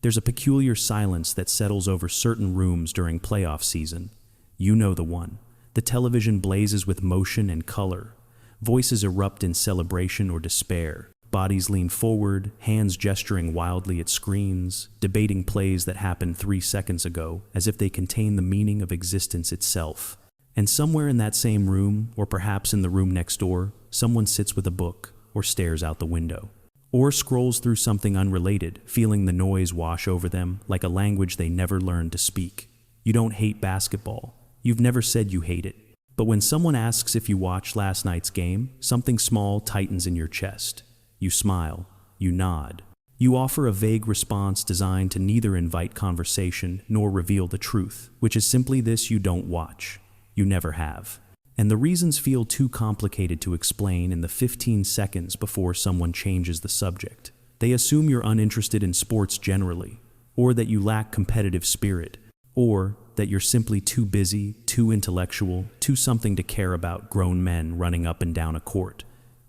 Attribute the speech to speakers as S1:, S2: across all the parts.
S1: There's a peculiar silence that settles over certain rooms during playoff season. You know the one. The television blazes with motion and color. Voices erupt in celebration or despair. Bodies lean forward, hands gesturing wildly at screens, debating plays that happened 3 seconds ago, as if they contain the meaning of existence itself. And somewhere in that same room, or perhaps in the room next door, someone sits with a book, or stares out the window, or scrolls through something unrelated, feeling the noise wash over them like a language they never learned to speak. You don't hate basketball. You've never said you hate it. But when someone asks if you watched last night's game, something small tightens in your chest. You smile. You nod. You offer a vague response designed to neither invite conversation nor reveal the truth, which is simply this: you don't watch. You never have. And the reasons feel too complicated to explain in the 15 seconds before someone changes the subject. They assume you're uninterested in sports generally, or that you lack competitive spirit, or that you're simply too busy, too intellectual, too something to care about grown men running up and down a court.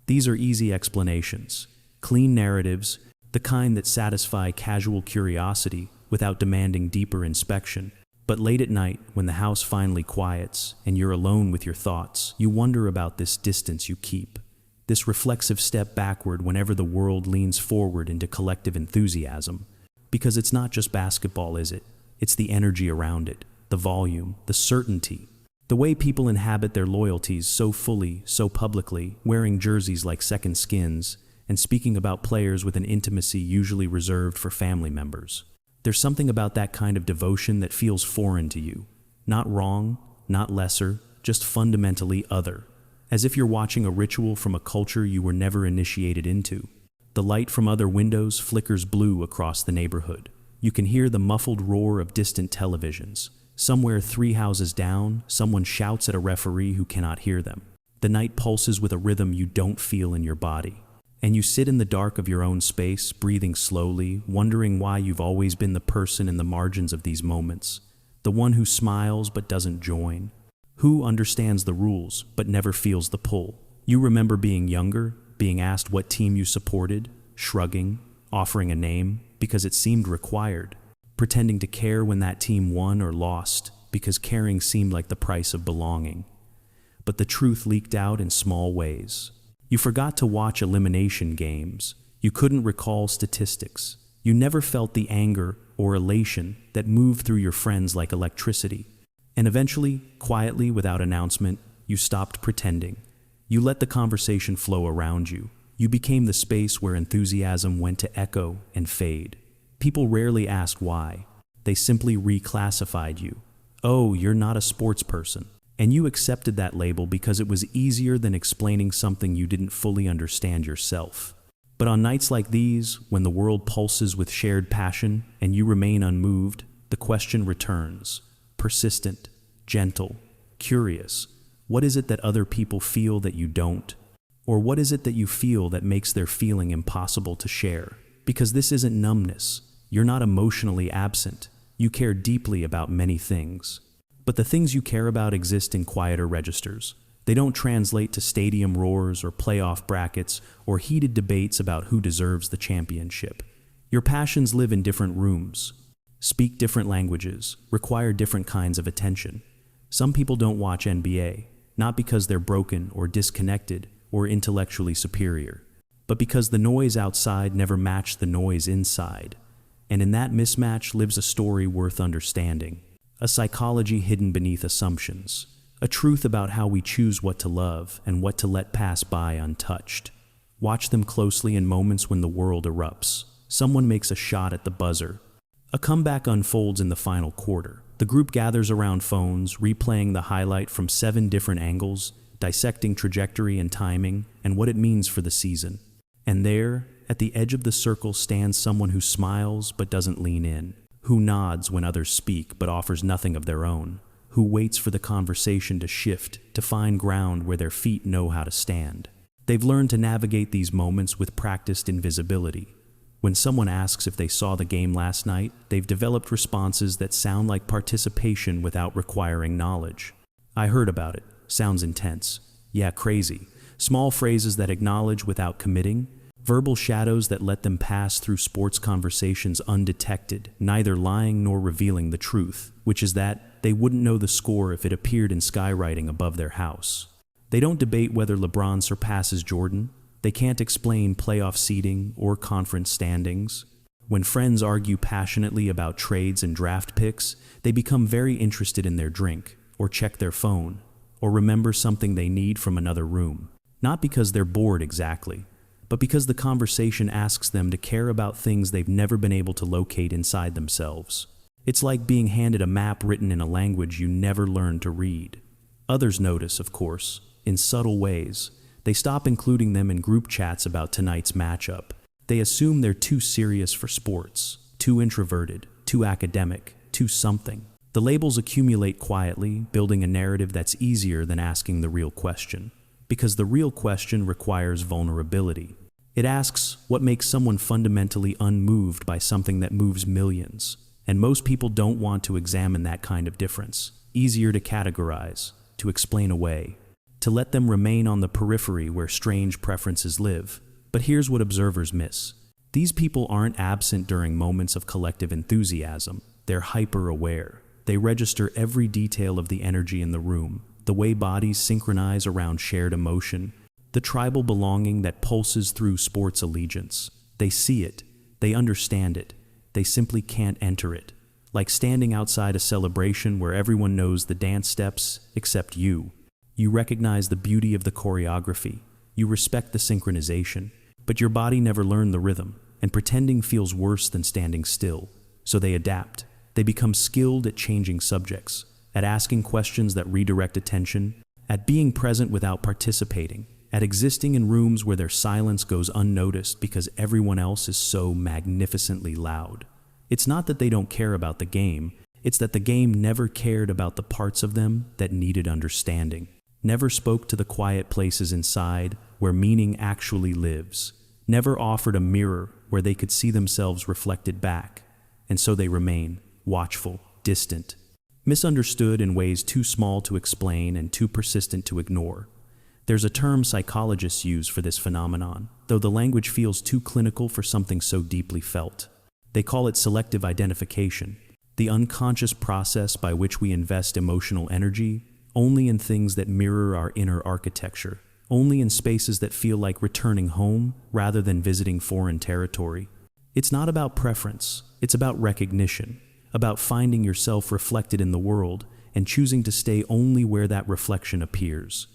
S1: These are easy explanations, clean narratives, the kind that satisfy casual curiosity without demanding deeper inspection. But late at night, when the house finally quiets and you're alone with your thoughts, you wonder about this distance you keep, this reflexive step backward whenever the world leans forward into collective enthusiasm. Because it's not just basketball, is it? It's the energy around it, the volume, the certainty, the way people inhabit their loyalties so fully, so publicly, wearing jerseys like second skins, and speaking about players with an intimacy usually reserved for family members. There's something about that kind of devotion that feels foreign to you. Not wrong, not lesser, just fundamentally other. As if you're watching a ritual from a culture you were never initiated into. The light from other windows flickers blue across the neighborhood. You can hear the muffled roar of distant televisions. Somewhere 3 houses down, someone shouts at a referee who cannot hear them. The night pulses with a rhythm you don't feel in your body. And you sit in the dark of your own space, breathing slowly, wondering why you've always been the person in the margins of these moments. The one who smiles but doesn't join. Who understands the rules but never feels the pull. You remember being younger, being asked what team you supported, shrugging, offering a name because it seemed required. Pretending to care when that team won or lost because caring seemed like the price of belonging. But the truth leaked out in small ways. You forgot to watch elimination games. You couldn't recall statistics. You never felt the anger or elation that moved through your friends like electricity. And eventually, quietly, without announcement, you stopped pretending. You let the conversation flow around you. You became the space where enthusiasm went to echo and fade. People rarely asked why. They simply reclassified you. Oh, you're not a sports person. And you accepted that label because it was easier than explaining something you didn't fully understand yourself. But on nights like these, when the world pulses with shared passion and you remain unmoved, the question returns. Persistent, gentle, curious. What is it that other people feel that you don't? Or what is it that you feel that makes their feeling impossible to share? Because this isn't numbness. You're not emotionally absent. You care deeply about many things. But the things you care about exist in quieter registers. They don't translate to stadium roars or playoff brackets or heated debates about who deserves the championship. Your passions live in different rooms, speak different languages, require different kinds of attention. Some people don't watch NBA, not because they're broken or disconnected or intellectually superior, but because the noise outside never matched the noise inside. And in that mismatch lives a story worth understanding, a psychology hidden beneath assumptions, a truth about how we choose what to love and what to let pass by untouched. Watch them closely in moments when the world erupts. Someone makes a shot at the buzzer. A comeback unfolds in the final quarter. The group gathers around phones, replaying the highlight from 7 different angles, dissecting trajectory and timing and what it means for the season. And there, at the edge of the circle, stands someone who smiles but doesn't lean in, who nods when others speak but offers nothing of their own, who waits for the conversation to shift, to find ground where their feet know how to stand. They've learned to navigate these moments with practiced invisibility. When someone asks if they saw the game last night, they've developed responses that sound like participation without requiring knowledge. I heard about it. Sounds intense. Yeah, crazy. Small phrases that acknowledge without committing. Verbal shadows that let them pass through sports conversations undetected, neither lying nor revealing the truth, which is that they wouldn't know the score if it appeared in skywriting above their house. They don't debate whether LeBron surpasses Jordan. They can't explain playoff seeding or conference standings. When friends argue passionately about trades and draft picks, they become very interested in their drink, or check their phone, or remember something they need from another room. Not because they're bored exactly, but because the conversation asks them to care about things they've never been able to locate inside themselves. It's like being handed a map written in a language you never learned to read. Others notice, of course, in subtle ways. They stop including them in group chats about tonight's matchup. They assume they're too serious for sports, too introverted, too academic, too something. The labels accumulate quietly, building a narrative that's easier than asking the real question. Because the real question requires vulnerability. It asks what makes someone fundamentally unmoved by something that moves millions. And most people don't want to examine that kind of difference. Easier to categorize, to explain away, to let them remain on the periphery where strange preferences live. But here's what observers miss. These people aren't absent during moments of collective enthusiasm. They're hyper-aware. They register every detail of the energy in the room, the way bodies synchronize around shared emotion, the tribal belonging that pulses through sports allegiance. They see it. They understand it. They simply can't enter it. Like standing outside a celebration where everyone knows the dance steps except you. You recognize the beauty of the choreography. You respect the synchronization. But your body never learned the rhythm, and pretending feels worse than standing still. So they adapt. They become skilled at changing subjects, at asking questions that redirect attention, at being present without participating, at existing in rooms where their silence goes unnoticed because everyone else is so magnificently loud. It's not that they don't care about the game, it's that the game never cared about the parts of them that needed understanding, never spoke to the quiet places inside where meaning actually lives, never offered a mirror where they could see themselves reflected back, and so they remain watchful, distant, misunderstood in ways too small to explain and too persistent to ignore. There's a term psychologists use for this phenomenon, though the language feels too clinical for something so deeply felt. They call it selective identification, the unconscious process by which we invest emotional energy only in things that mirror our inner architecture, only in spaces that feel like returning home rather than visiting foreign territory. It's not about preference, it's about recognition, about finding yourself reflected in the world and choosing to stay only where that reflection appears.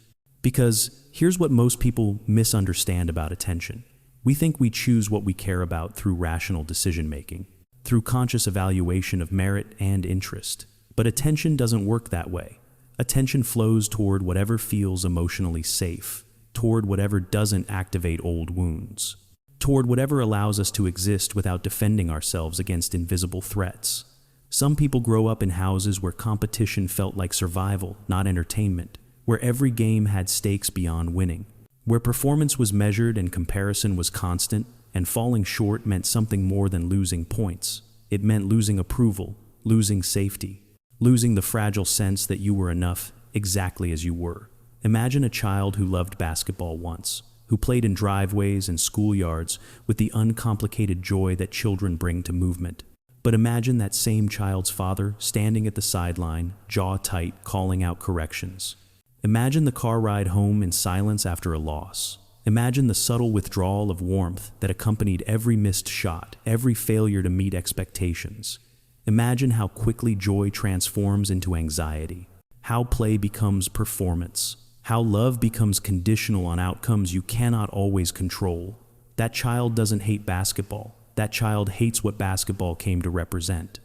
S1: Because here's what most people misunderstand about attention. We think we choose what we care about through rational decision-making, through conscious evaluation of merit and interest. But attention doesn't work that way. Attention flows toward whatever feels emotionally safe, toward whatever doesn't activate old wounds, toward whatever allows us to exist without defending ourselves against invisible threats. Some people grow up in houses where competition felt like survival, not entertainment, where every game had stakes beyond winning, where performance was measured and comparison was constant, and falling short meant something more than losing points. It meant losing approval, losing safety, losing the fragile sense that you were enough exactly as you were. Imagine a child who loved basketball once, who played in driveways and schoolyards with the uncomplicated joy that children bring to movement. But imagine that same child's father standing at the sideline, jaw tight, calling out corrections. Imagine the car ride home in silence after a loss. Imagine the subtle withdrawal of warmth that accompanied every missed shot, every failure to meet expectations. Imagine how quickly joy transforms into anxiety, how play becomes performance, how love becomes conditional on outcomes you cannot always control. That child doesn't hate basketball. That child hates what basketball came to represent.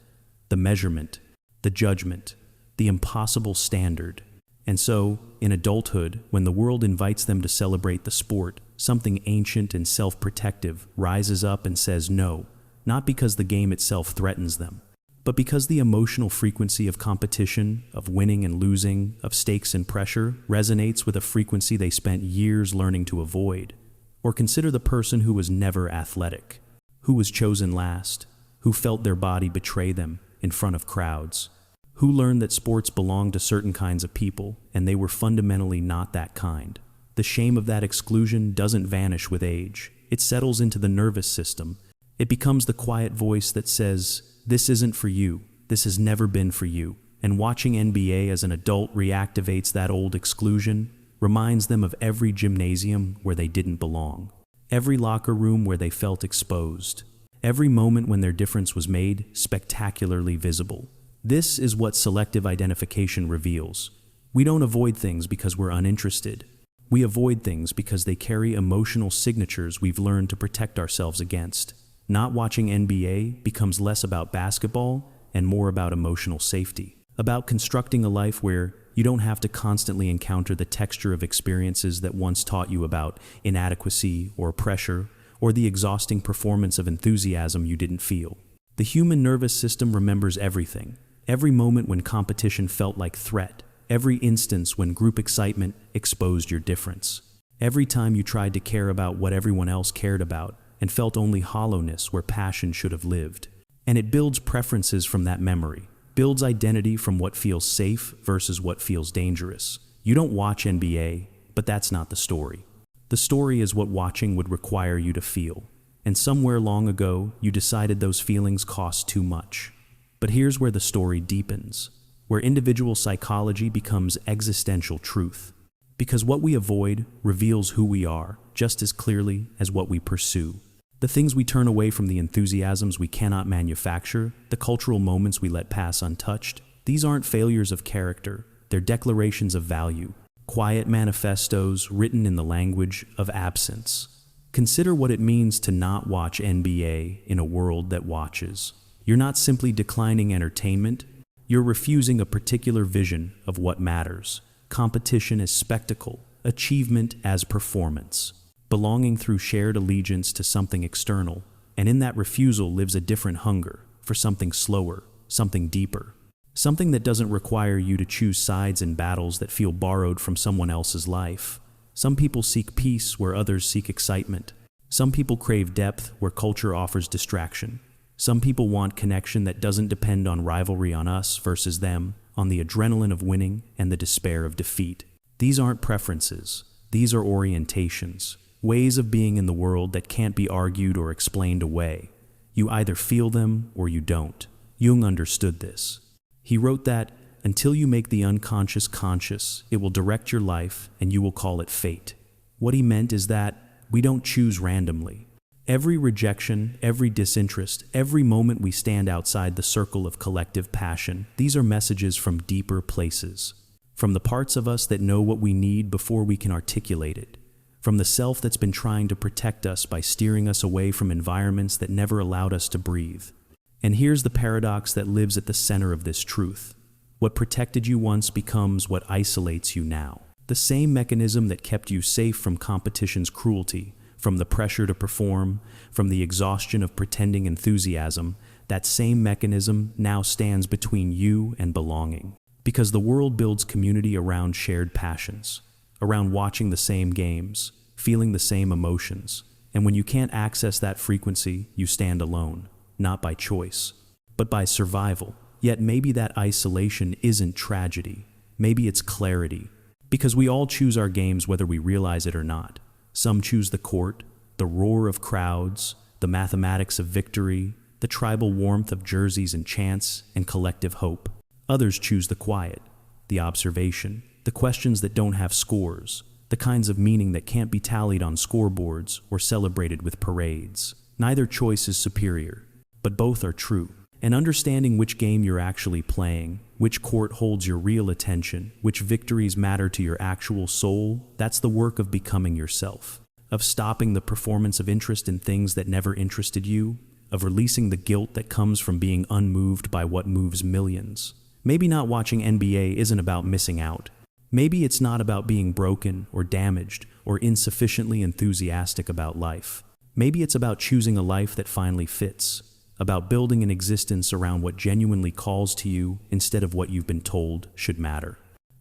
S1: The measurement, the judgment, the impossible standard. And so, in adulthood, when the world invites them to celebrate the sport, something ancient and self-protective rises up and says no, not because the game itself threatens them, but because the emotional frequency of competition, of winning and losing, of stakes and pressure, resonates with a frequency they spent years learning to avoid. Or consider the person who was never athletic, who was chosen last, who felt their body betray them in front of crowds, who learned that sports belonged to certain kinds of people, and they were fundamentally not that kind. The shame of that exclusion doesn't vanish with age. It settles into the nervous system. It becomes the quiet voice that says, "This isn't for you. This has never been for you." And watching NBA as an adult reactivates that old exclusion, reminds them of every gymnasium where they didn't belong, every locker room where they felt exposed, every moment when their difference was made spectacularly visible. This is what selective identification reveals. We don't avoid things because we're uninterested. We avoid things because they carry emotional signatures we've learned to protect ourselves against. Not watching NBA becomes less about basketball and more about emotional safety, about constructing a life where you don't have to constantly encounter the texture of experiences that once taught you about inadequacy or pressure or the exhausting performance of enthusiasm you didn't feel. The human nervous system remembers everything. Every moment when competition felt like threat. Every instance when group excitement exposed your difference. Every time you tried to care about what everyone else cared about and felt only hollowness where passion should have lived. And it builds preferences from that memory. Builds identity from what feels safe versus what feels dangerous. You don't watch NBA, but that's not the story. The story is what watching would require you to feel. And somewhere long ago, you decided those feelings cost too much. But here's where the story deepens, where individual psychology becomes existential truth. Because what we avoid reveals who we are just as clearly as what we pursue. The things we turn away from, the enthusiasms we cannot manufacture, the cultural moments we let pass untouched, these aren't failures of character, they're declarations of value, quiet manifestos written in the language of absence. Consider what it means to not watch NBA in a world that watches. You're not simply declining entertainment, you're refusing a particular vision of what matters. Competition as spectacle, achievement as performance. Belonging through shared allegiance to something external, and in that refusal lives a different hunger for something slower, something deeper, something that doesn't require you to choose sides in battles that feel borrowed from someone else's life. Some people seek peace where others seek excitement. Some people crave depth where culture offers distraction. Some people want connection that doesn't depend on rivalry, on us versus them, on the adrenaline of winning and the despair of defeat. These aren't preferences, these are orientations. Ways of being in the world that can't be argued or explained away. You either feel them or you don't. Jung understood this. He wrote that, until you make the unconscious conscious, it will direct your life and you will call it fate. What he meant is that we don't choose randomly. Every rejection, every disinterest, every moment we stand outside the circle of collective passion, these are messages from deeper places. From the parts of us that know what we need before we can articulate it. From the self that's been trying to protect us by steering us away from environments that never allowed us to breathe. And here's the paradox that lives at the center of this truth. What protected you once becomes what isolates you now. The same mechanism that kept you safe from competition's cruelty, from the pressure to perform, from the exhaustion of pretending enthusiasm, that same mechanism now stands between you and belonging. Because the world builds community around shared passions. Around watching the same games, feeling the same emotions, and when you can't access that frequency, you stand alone, not by choice, but by survival. Yet maybe that isolation isn't tragedy, maybe it's clarity, because we all choose our games whether we realize it or not. Some choose the court, the roar of crowds, the mathematics of victory, the tribal warmth of jerseys and chants and collective hope. Others choose the quiet, the observation, the questions that don't have scores, the kinds of meaning that can't be tallied on scoreboards or celebrated with parades. Neither choice is superior, but both are true. And understanding which game you're actually playing, which court holds your real attention, which victories matter to your actual soul, that's the work of becoming yourself. Of stopping the performance of interest in things that never interested you, of releasing the guilt that comes from being unmoved by what moves millions. Maybe not watching NBA isn't about missing out. Maybe it's not about being broken or damaged or insufficiently enthusiastic about life. Maybe it's about choosing a life that finally fits, about building an existence around what genuinely calls to you instead of what you've been told should matter.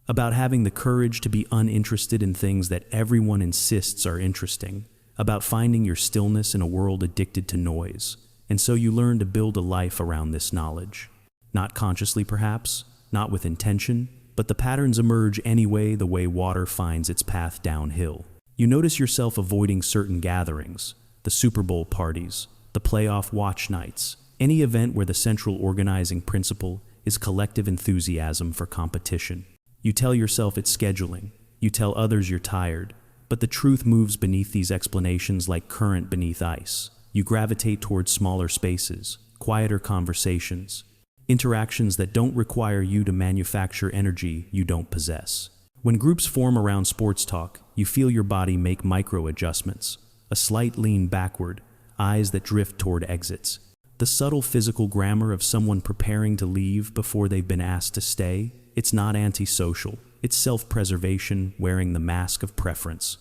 S1: About having the courage to be uninterested in things that everyone insists are interesting. About finding your stillness in a world addicted to noise. And so you learn to build a life around this knowledge. Not consciously perhaps, not with intention, but the patterns emerge anyway, the way water finds its path downhill. You notice yourself avoiding certain gatherings, the Super Bowl parties, the playoff watch nights, any event where the central organizing principle is collective enthusiasm for competition. You tell yourself it's scheduling, you tell others you're tired, but the truth moves beneath these explanations like current beneath ice. You gravitate towards smaller spaces, quieter conversations, interactions that don't require you to manufacture energy you don't possess. When groups form around sports talk, you feel your body make micro-adjustments, a slight lean backward, eyes that drift toward exits. The subtle physical grammar of someone preparing to leave before they've been asked to stay, it's not antisocial, it's self-preservation wearing the mask of preference.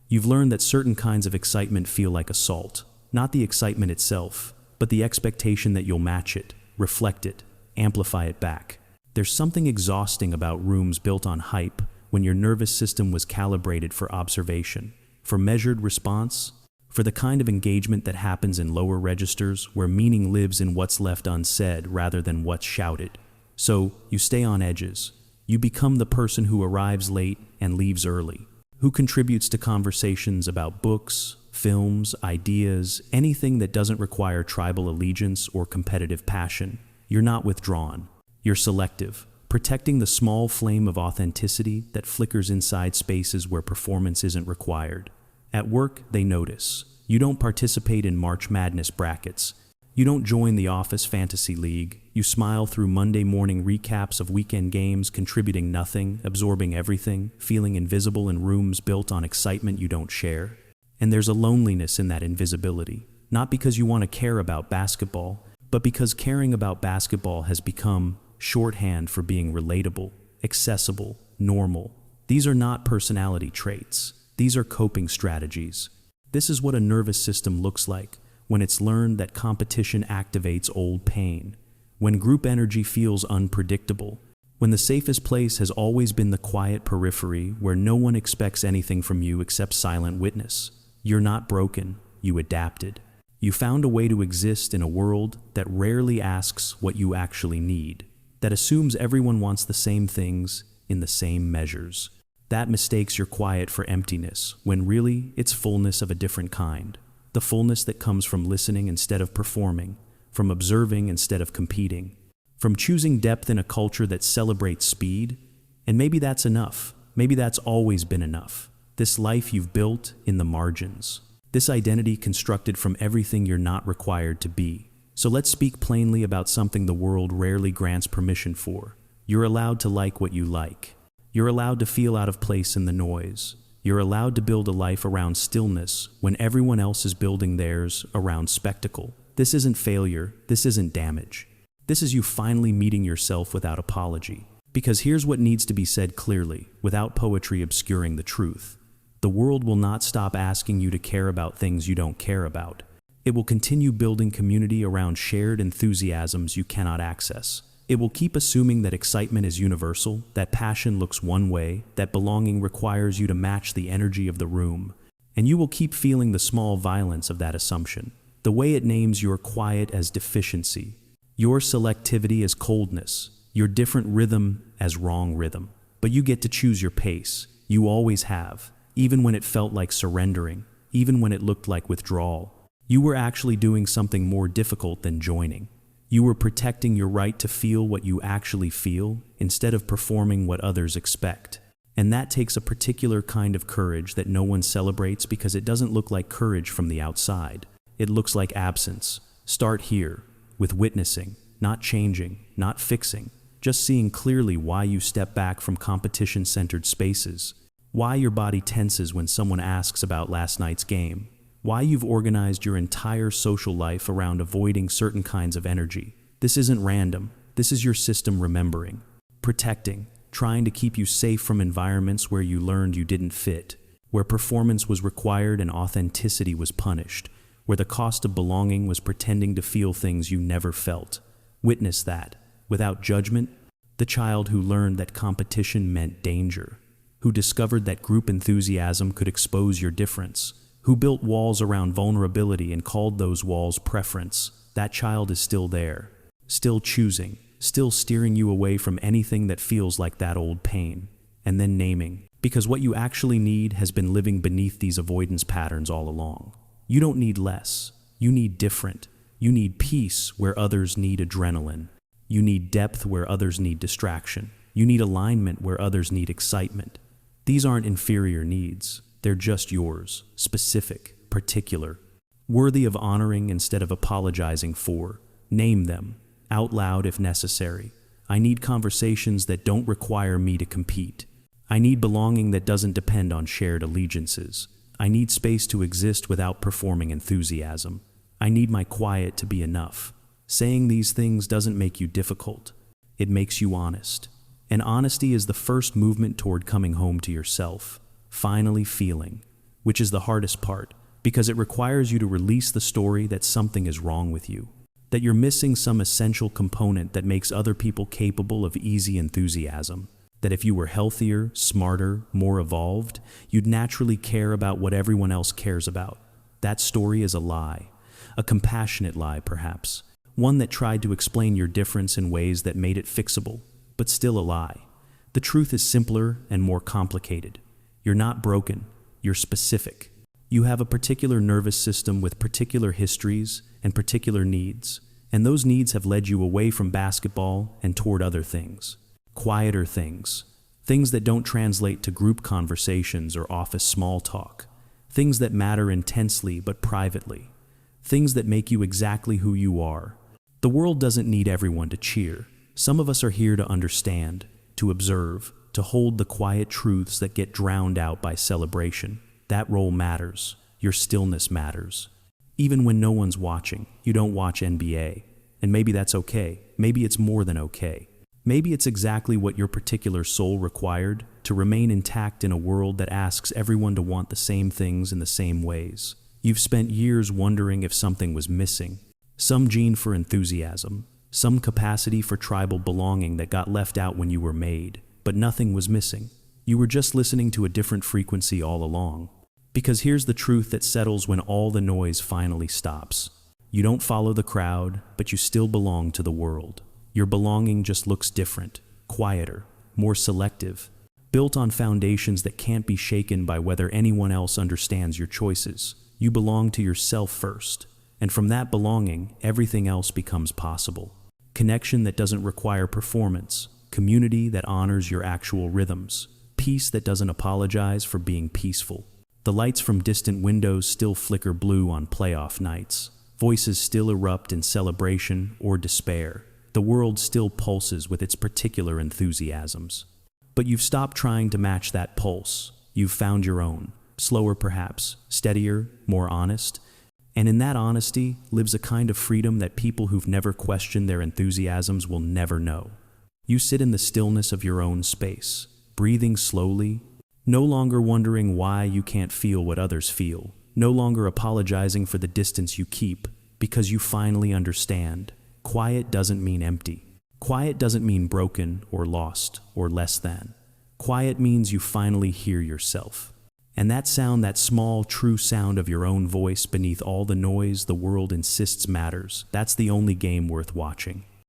S1: You've learned that certain kinds of excitement feel like assault, not the excitement itself, but the expectation that you'll match it, reflect it, amplify it back. There's something exhausting about rooms built on hype when your nervous system was calibrated for observation, for measured response, for the kind of engagement that happens in lower registers where meaning lives in what's left unsaid rather than what's shouted. So, you stay on edges. You become the person who arrives late and leaves early, who contributes to conversations about books, films, ideas, anything that doesn't require tribal allegiance or competitive passion. You're not withdrawn. You're selective, protecting the small flame of authenticity that flickers inside spaces where performance isn't required. At work, they notice. You don't participate in March Madness brackets. You don't join the office fantasy league. You smile through Monday morning recaps of weekend games, contributing nothing, absorbing everything, feeling invisible in rooms built on excitement you don't share. And there's a loneliness in that invisibility, not because you want to care about basketball, but because caring about basketball has become shorthand for being relatable, accessible, normal. These are not personality traits. These are coping strategies. This is what a nervous system looks like when it's learned that competition activates old pain, when group energy feels unpredictable, when the safest place has always been the quiet periphery where no one expects anything from you except silent witness. You're not broken, you adapted. You found a way to exist in a world that rarely asks what you actually need, that assumes everyone wants the same things in the same measures. That mistakes your quiet for emptiness, when really it's fullness of a different kind. The fullness that comes from listening instead of performing, from observing instead of competing, from choosing depth in a culture that celebrates speed. And maybe that's enough. Maybe that's always been enough. This life you've built in the margins. This identity constructed from everything you're not required to be. So let's speak plainly about something the world rarely grants permission for. You're allowed to like what you like. You're allowed to feel out of place in the noise. You're allowed to build a life around stillness when everyone else is building theirs around spectacle. This isn't failure. This isn't damage. This is you finally meeting yourself without apology. Because here's what needs to be said clearly, without poetry obscuring the truth. The world will not stop asking you to care about things you don't care about. It will continue building community around shared enthusiasms you cannot access. It will keep assuming that excitement is universal, that passion looks one way, that belonging requires you to match the energy of the room. And you will keep feeling the small violence of that assumption, the way it names your quiet as deficiency, your selectivity as coldness, your different rhythm as wrong rhythm. But you get to choose your pace. You always have, even when it felt like surrendering, even when it looked like withdrawal. You were actually doing something more difficult than joining. You were protecting your right to feel what you actually feel instead of performing what others expect. And that takes a particular kind of courage that no one celebrates because it doesn't look like courage from the outside. It looks like absence. Start here, with witnessing, not changing, not fixing, just seeing clearly why you step back from competition-centered spaces, why your body tenses when someone asks about last night's game, why you've organized your entire social life around avoiding certain kinds of energy. This isn't random. This is your system remembering, protecting, trying to keep you safe from environments where you learned you didn't fit, where performance was required and authenticity was punished, where the cost of belonging was pretending to feel things you never felt. Witness that, without judgment, the child who learned that competition meant danger, who discovered that group enthusiasm could expose your difference, who built walls around vulnerability and called those walls preference. That child is still there, still choosing, still steering you away from anything that feels like that old pain, and then naming, because what you actually need has been living beneath these avoidance patterns all along. You don't need less. You need different. You need peace where others need adrenaline. You need depth where others need distraction. You need alignment where others need excitement. These aren't inferior needs. They're just yours, specific, particular, worthy of honoring instead of apologizing for. Name them, out loud if necessary. I need conversations that don't require me to compete. I need belonging that doesn't depend on shared allegiances. I need space to exist without performing enthusiasm. I need my quiet to be enough. Saying these things doesn't make you difficult. It makes you honest. And honesty is the first movement toward coming home to yourself, finally feeling, which is the hardest part, because it requires you to release the story that something is wrong with you, that you're missing some essential component that makes other people capable of easy enthusiasm, that if you were healthier, smarter, more evolved, you'd naturally care about what everyone else cares about. That story is a lie, a compassionate lie perhaps, one that tried to explain your difference in ways that made it fixable, but still a lie. The truth is simpler and more complicated. You're not broken, you're specific. You have a particular nervous system with particular histories and particular needs, and those needs have led you away from basketball and toward other things. Quieter things. Things that don't translate to group conversations or office small talk. Things that matter intensely but privately. Things that make you exactly who you are. The world doesn't need everyone to cheer. Some of us are here to understand, to observe, to hold the quiet truths that get drowned out by celebration. That role matters. Your stillness matters. Even when no one's watching, you don't watch NBA. And maybe that's okay. Maybe it's more than okay. Maybe it's exactly what your particular soul required to remain intact in a world that asks everyone to want the same things in the same ways. You've spent years wondering if something was missing. Some gene for enthusiasm. Some capacity for tribal belonging that got left out when you were made, but nothing was missing. You were just listening to a different frequency all along. Because here's the truth that settles when all the noise finally stops. You don't follow the crowd, but you still belong to the world. Your belonging just looks different, quieter, more selective, built on foundations that can't be shaken by whether anyone else understands your choices. You belong to yourself first, and from that belonging, everything else becomes possible. Connection that doesn't require performance, community that honors your actual rhythms, peace that doesn't apologize for being peaceful. The lights from distant windows still flicker blue on playoff nights. Voices still erupt in celebration or despair. The world still pulses with its particular enthusiasms. But you've stopped trying to match that pulse. You've found your own, slower perhaps, steadier, more honest. And in that honesty lives a kind of freedom that people who've never questioned their enthusiasms will never know. You sit in the stillness of your own space, breathing slowly, no longer wondering why you can't feel what others feel, no longer apologizing for the distance you keep, because you finally understand. Quiet doesn't mean empty. Quiet doesn't mean broken or lost or less than. Quiet means you finally hear yourself. And that sound, that small, true sound of your own voice beneath all the noise the world insists matters, that's the only game worth watching.